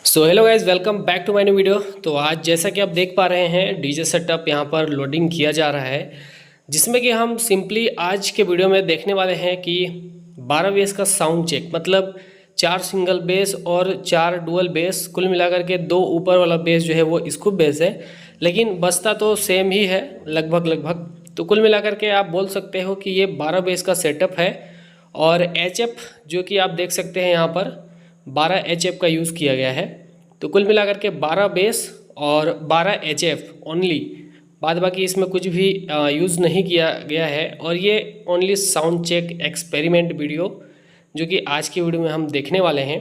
So hello guys, welcome back to my new video. तो आज जैसा कि आप देख पा रहे हैं डीजे सेटअप यहाँ पर लोडिंग किया जा रहा है, जिसमें कि हम सिंपली आज के वीडियो में देखने वाले हैं कि 12 बेस का साउंड चेक, मतलब 4 सिंगल बेस और 4 डुअल बेस, कुल मिलाकर के 2 ऊपर वाला बेस जो है वो स्कूप बेस है, लेकिन बजता तो सेम ही है लगभग। तो कुल मिलाकर के आप बोल सकते हो कि ये 12 बेस का सेटअप है। और HF जो कि आप देख सकते हैं यहाँ पर 12 HF का यूज़ किया गया है। तो कुल मिलाकर के 12 बेस और 12 HF ओनली, बाद बाकी इसमें कुछ भी यूज़ नहीं किया गया है। और ये only sound check experiment video जो कि आज की वीडियो में हम देखने वाले हैं,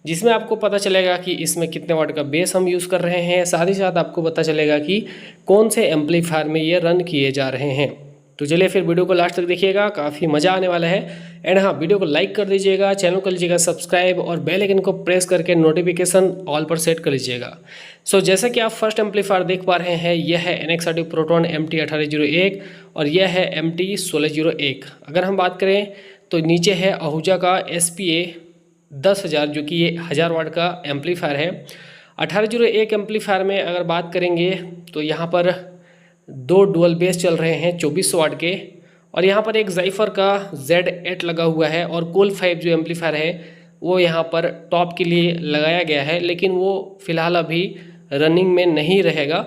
जिसमें आपको पता चलेगा कि इसमें कितने वाट का बेस हम यूज़ कर रहे हैं। साथ ही साथ आपको पता चलेगा कि कौन से एम्पलीफायर में ये रन किए जा रहे हैं। तो चलिए फिर वीडियो को लास्ट तक देखिएगा, काफ़ी मज़ा आने वाला है। एंड हाँ, वीडियो को लाइक कर दीजिएगा, चैनल को लीजिएगा सब्सक्राइब और बेल आइकन को प्रेस करके नोटिफिकेशन ऑल पर सेट कर लीजिएगा। सो जैसा कि आप फर्स्ट एम्पलीफायर देख पा रहे हैं, यह है NXRT प्रोटॉन MT1801 और यह है MT1601। अगर हम बात करें तो नीचे है आहूजा का SPA 10,000 जो कि ये 1000 वाट का एम्पलीफायर है। 1801 एम्पलीफायर में अगर बात करेंगे तो यहाँ पर 2 डुअल बेस चल रहे हैं 2400 वाट के, और यहाँ पर एक ज़ाइफर का Z8 लगा हुआ है। और कोल 5 जो एम्पलीफायर है वो यहाँ पर टॉप के लिए लगाया गया है, लेकिन वो फ़िलहाल अभी रनिंग में नहीं रहेगा।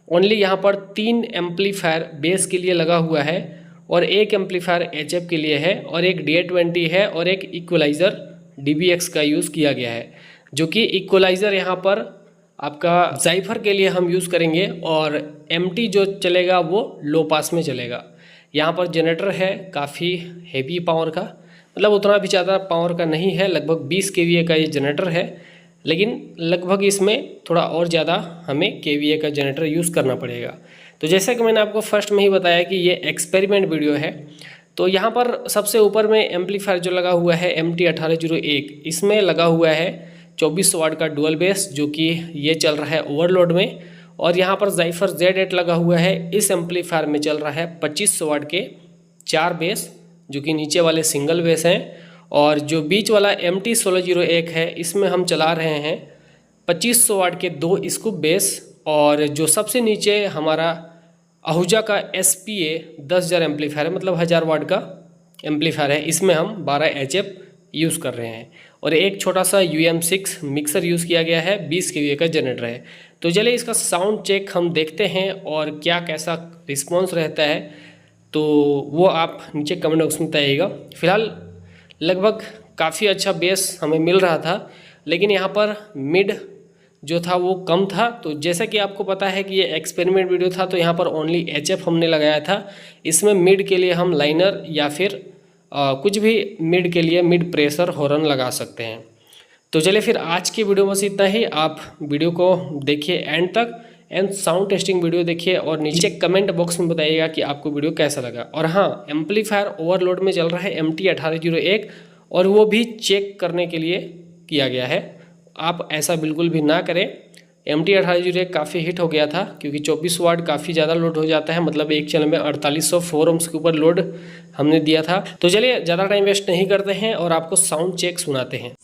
ओनली यहाँ पर 3 एम्पलीफायर बेस के लिए लगा हुआ है और एक एम्पलीफायर HF के लिए है और एक DA20 है और एक इक्वलाइज़र DBX का यूज़ किया गया है, जो कि इक्वलाइज़र यहाँ पर आपका ज़ाइफर के लिए हम यूज़ करेंगे और MT जो चलेगा वो लो पास में चलेगा। यहाँ पर जनरेटर है काफ़ी हेवी पावर का, मतलब उतना भी ज़्यादा पावर का नहीं है, लगभग 20 kVA का ये जनरेटर है, लेकिन लगभग इसमें थोड़ा और ज़्यादा हमें kVA का जनरेटर यूज़ करना पड़ेगा। तो जैसा कि मैंने आपको फर्स्ट में ही बताया कि ये एक्सपेरिमेंट वीडियो है, तो यहाँ पर सबसे ऊपर में एम्पलीफायर जो लगा हुआ है MT1801, इसमें लगा हुआ है 2400 वाट का डुअल बेस, जो कि ये चल रहा है ओवरलोड में। और यहाँ पर ज़ाइफर Z8 लगा हुआ है, इस एम्पलीफायर में चल रहा है 2500 वाट के 4 बेस, जो कि नीचे वाले सिंगल बेस हैं। और जो बीच वाला MT1601 है, इसमें हम चला रहे हैं 2500 वाट के 2 स्कूप बेस। और जो सबसे नीचे हमारा आहूजा का SPA 10,000 एम्पलीफायर है, मतलब 1000 वाट का एम्पलीफायर है, इसमें हम 12 HF यूज़ कर रहे हैं। और एक छोटा सा UM6 मिक्सर यूज़ किया गया है, 20 kVA का जनरेटर है। तो चलिए इसका साउंड चेक हम देखते हैं और क्या कैसा रिस्पॉन्स रहता है, तो वो आप नीचे कमेंट बॉक्स में बताइएगा। फिलहाल लगभग काफ़ी अच्छा बेस हमें मिल रहा था, लेकिन यहाँ पर मिड जो था वो कम था। तो जैसा कि आपको पता है कि ये एक्सपेरिमेंट वीडियो था, तो यहाँ पर ओनली HF हमने लगाया था। इसमें मिड के लिए हम लाइनर या फिर कुछ भी मिड के लिए मिड प्रेशर हॉर्न लगा सकते हैं। तो चलिए फिर आज की वीडियो में बस इतना ही। आप वीडियो को देखिए एंड तक, एंड साउंड टेस्टिंग वीडियो देखिए और नीचे कमेंट बॉक्स में बताइएगा कि आपको वीडियो कैसा लगा। और हाँ, एम्पलीफायर ओवरलोड में चल रहा है MT1801, और वो भी चेक करने के लिए किया गया है। आप ऐसा बिल्कुल भी ना करें। MT1801 काफ़ी हिट हो गया था, क्योंकि 24 वाट काफ़ी ज़्यादा लोड हो जाता है, मतलब एक चैनल में 4804 ohms के ऊपर लोड हमने दिया था। तो चलिए ज़्यादा टाइम वेस्ट नहीं करते हैं और आपको साउंड चेक सुनाते हैं।